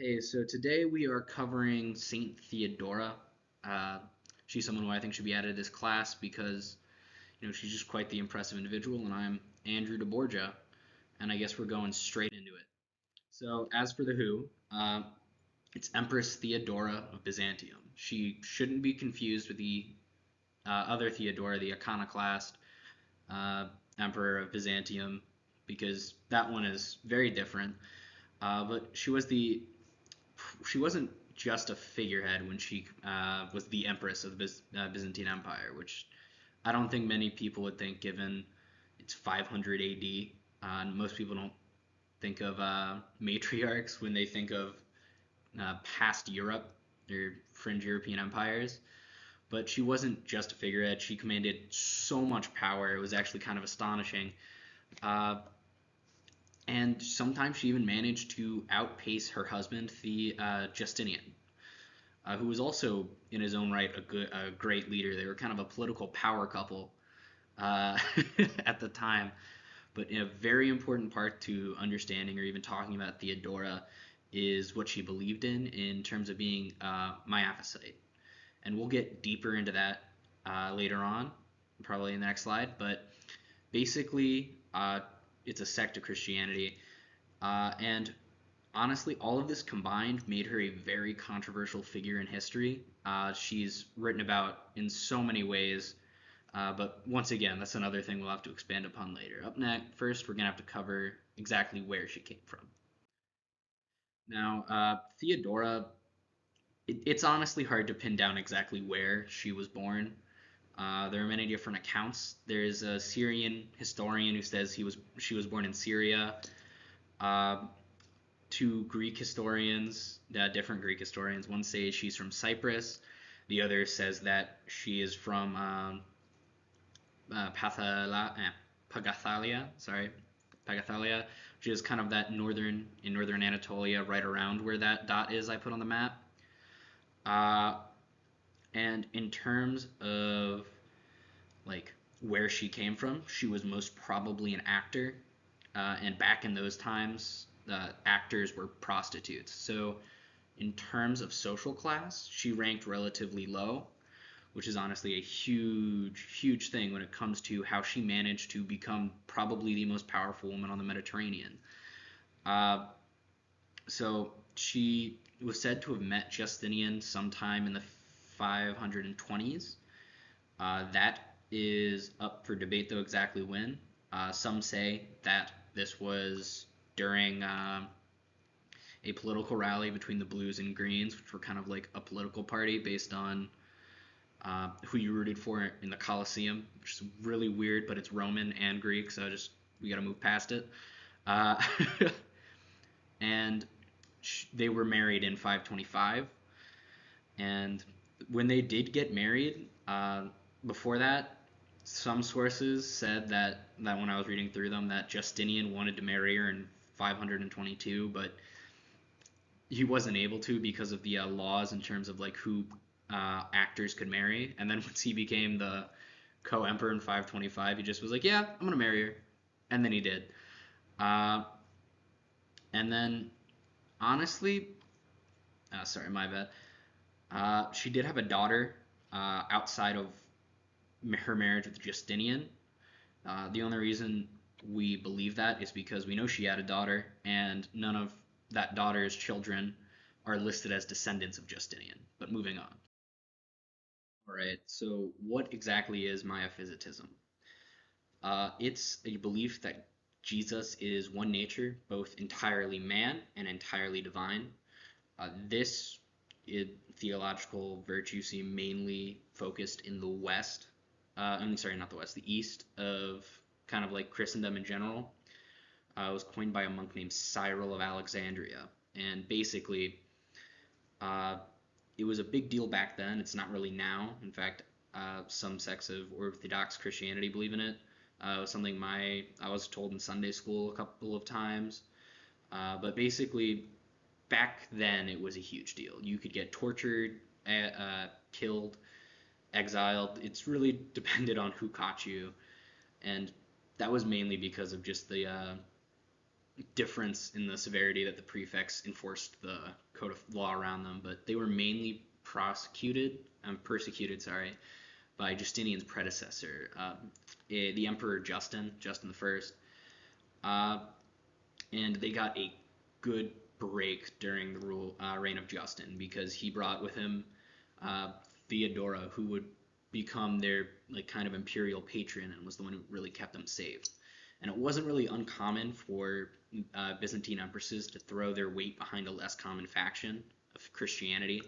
Hey, so today we are covering Saint Theodora. Uh, she's someone who I think should be added to this class because, she's just quite the impressive individual, and I'm Andrew de Borgia, and I guess we're going straight into it. So, as for the who, it's Empress Theodora of Byzantium. She shouldn't be confused with the other Theodora, the iconoclast uh, Emperor of Byzantium, because that one is very different. But she wasn't just a figurehead when she was the empress of the Byzantine Empire, which I don't think many people would think, given it's 500 AD. And most people don't think of matriarchs when they think of past Europe or fringe European empires. But she wasn't just a figurehead. She commanded so much power. It was actually kind of astonishing. Uh, and sometimes she even managed to outpace her husband, the Justinian, who was also in his own right a great leader. They were kind of a political power couple uh, at the time. But a very important part to understanding or even talking about Theodora is what she believed in terms of being Miaphysite. And we'll get deeper into that later on, probably in the next slide. But basically, it's a sect of Christianity. And honestly, all of this combined made her a very controversial figure in history. She's written about in so many ways, but once again, that's another thing we'll have to expand upon later. Up next, first, we're going to have to cover exactly where she came from. Now, Theodora, it's honestly hard to pin down exactly where she was born. There are many different accounts. There's a Syrian historian who says she was born in Syria. Uh, Two Greek historians, different Greek historians. One says she's from Cyprus. The other says that she is from Pagathalia. Sorry, Pagathalia, which is kind of that northern Anatolia, right around where that dot is I put on the map. Uh, and in terms of like where she came from, she was most probably an actor. And back in those times, actors were prostitutes. So in terms of social class, she ranked relatively low, which is honestly a huge, huge thing when it comes to how she managed to become probably the most powerful woman on the Mediterranean. Uh, so she was said to have met Justinian sometime in the 520s. That is up for debate, though, exactly when. Some say that this was during a political rally between the Blues and Greens, which were kind of like a political party based on who you rooted for in the Colosseum, which is really weird, but it's Roman and Greek, so just we got to move past it. Uh, and they were married in 525, and when they did get married, before that, some sources said that when I was reading through them, that Justinian wanted to marry her in 522, but he wasn't able to because of the laws in terms of like who actors could marry. And then once he became the co-emperor in 525, he just was like, "Yeah, I'm gonna marry her," and then he did. Uh, and then honestly, sorry, my bad. She did have a daughter outside of her marriage with Justinian. The only reason we believe that is because we know she had a daughter, and none of that daughter's children are listed as descendants of Justinian. But moving on. All right, so what exactly is Miaphysitism? It's a belief that Jesus is one nature, both entirely man and entirely divine. This theological virtue seem mainly focused in the West. I'm sorry, not the West, the East of kind of like Christendom in general. It was coined by a monk named Cyril of Alexandria, and basically, uh, it was a big deal back then. It's not really now. In fact, some sects of Orthodox Christianity believe in it. It was something I was told in Sunday school a couple of times. But basically, back then it was a huge deal. You could get tortured, killed, exiled. It's really depended on who caught you, and that was mainly because of just difference in the severity that the prefects enforced the code of law around them, but they were mainly persecuted, sorry, by Justinian's predecessor, the Emperor Justin the First, uh, and they got a good break during the reign of Justin because he brought with him uh, Theodora, who would become their like kind of imperial patron and was the one who really kept them safe. And it wasn't really uncommon for Byzantine empresses to throw their weight behind a less common faction of Christianity.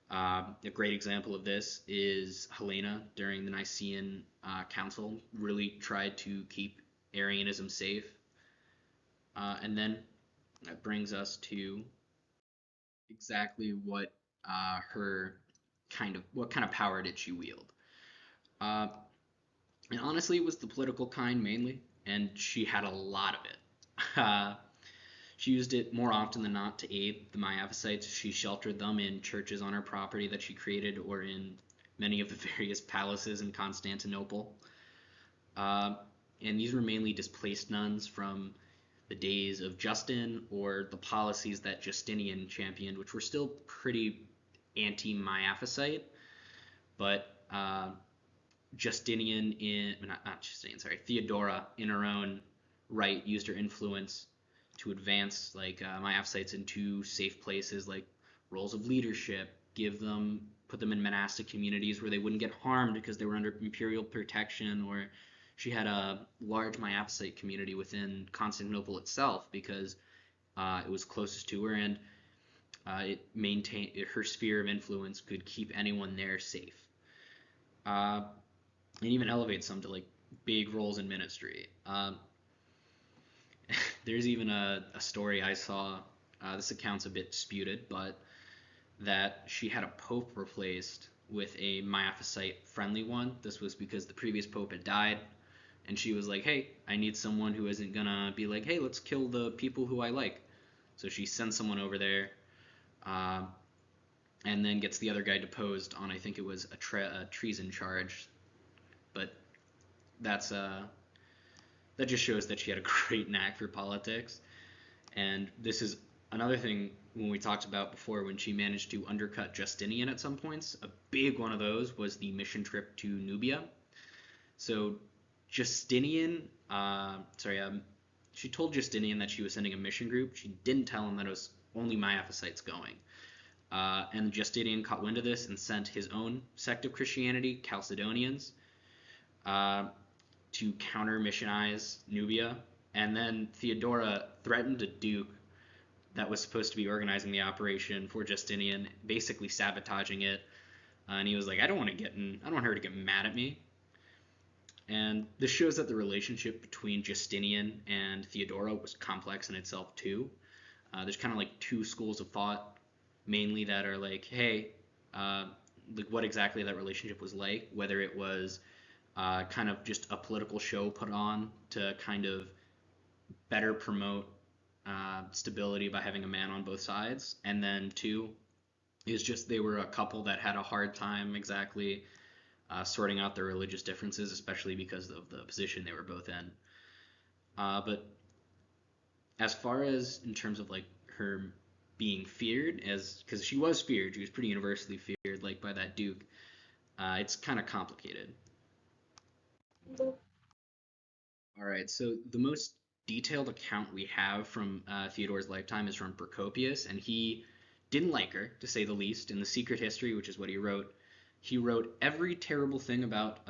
A great example of this is Helena during the Nicene Council, really tried to keep Arianism safe. And then that brings us to exactly her what kind of power did she wield. Uh, and honestly, it was the political kind mainly, and she had a lot of it. Uh, she used it more often than not to aid the Miaphysites. She sheltered them in churches on her property that she created or in many of the various palaces in Constantinople. Uh, and these were mainly displaced nuns from the days of Justin or the policies that Justinian championed, which were still pretty anti-Miaphysite, but Theodora in her own right used her influence to advance like Miaphysites into safe places like roles of leadership, put them in monastic communities where they wouldn't get harmed because they were under imperial protection, or she had a large Miaphysite community within Constantinople itself because it was closest to her, and it maintained her sphere of influence could keep anyone there safe, uh, and even elevate some to like big roles in ministry. There's even a story I saw. This account's a bit disputed, but that she had a pope replaced with a Miaphysite friendly one. This was because the previous pope had died, and she was like, "Hey, I need someone who isn't gonna be like, hey, let's kill the people who I like." So she sends someone over there, um, and then gets the other guy deposed on, I think it was a treason charge. But that's that just shows that she had a great knack for politics. And this is another thing when we talked about before when she managed to undercut Justinian at some points. A big one of those was the mission trip to Nubia. So Justinian, she told Justinian that she was sending a mission group. She didn't tell him that it was only Miaphysites going. And Justinian caught wind of this and sent his own sect of Christianity, Chalcedonians, uh, to counter missionize Nubia. And then Theodora threatened a duke that was supposed to be organizing the operation for Justinian, basically sabotaging it. And he was like, I don't want her to get mad at me. And this shows that the relationship between Justinian and Theodora was complex in itself too. There's kind of like two schools of thought, mainly that are like, hey, like what exactly that relationship was like, whether it was kind of just a political show put on to kind of better promote stability by having a man on both sides, and then two is just they were a couple that had a hard time exactly sorting out their religious differences, especially because of the position they were both in. But as far as in terms of like her being feared, as because she was feared, she was pretty universally feared, like by that duke. It's kind of complicated. All right, so the most detailed account we have from Theodore's lifetime is from Procopius, and he didn't like her, to say the least. In the Secret History, which is what he wrote every terrible thing about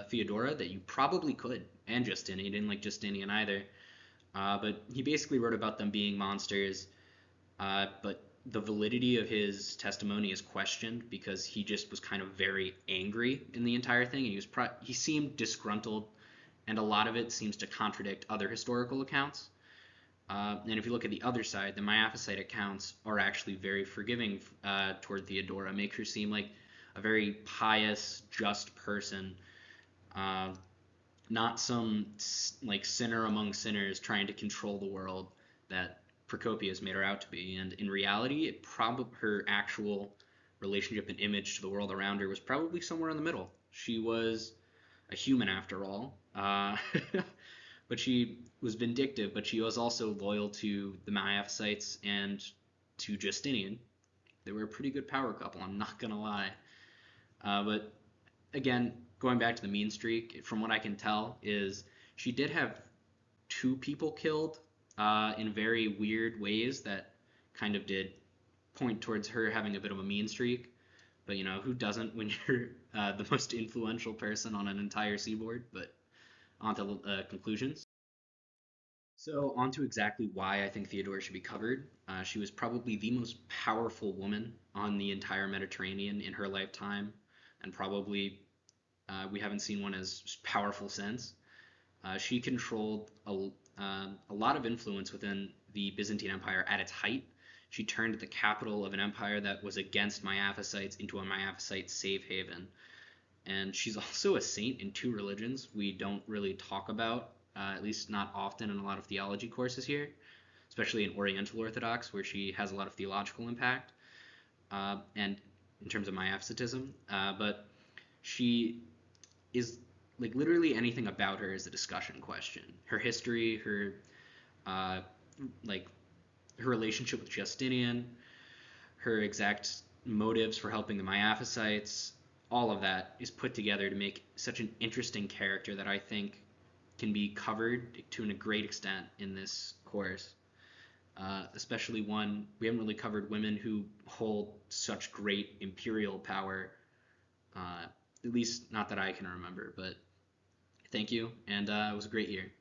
Theodora that you probably could, and Justinian. He didn't like Justinian either, but he basically wrote about them being monsters. But the validity of his testimony is questioned because he just was kind of very angry in the entire thing. He seemed disgruntled, and a lot of it seems to contradict other historical accounts. And if you look at the other side, the Miaphysite accounts are actually very forgiving toward Theodora, make her seem like a very pious, just person, uh, not some like sinner among sinners trying to control the world that Procopius made her out to be. And in reality, her actual relationship and image to the world around her was probably somewhere in the middle. She was a human after all, but she was vindictive, but she was also loyal to the Miaphysites and to Justinian. They were a pretty good power couple, I'm not gonna lie. But again, going back to the mean streak, from what I can tell, is she did have two people killed in very weird ways that kind of did point towards her having a bit of a mean streak. But who doesn't when you're the most influential person on an entire seaboard? But on to conclusions. So, on to exactly why I think Theodora should be covered. She was probably the most powerful woman on the entire Mediterranean in her lifetime, and probably we haven't seen one as powerful since. She controlled a lot of influence within the Byzantine Empire at its height. She turned the capital of an empire that was against Miaphysites into a Miaphysite safe haven. And she's also a saint in two religions we don't really talk about, at least not often in a lot of theology courses here, especially in Oriental Orthodox, where she has a lot of theological impact, and in terms of Miaphysitism. But she is like literally anything about her is a discussion question. Her history, her uh, like her relationship with Justinian, her exact motives for helping the Miaphysites, all of that is put together to make such an interesting character that I think can be covered to a great extent in this course. Especially one, we haven't really covered women who hold such great imperial power, at least not that I can remember. But thank you, and it was a great year.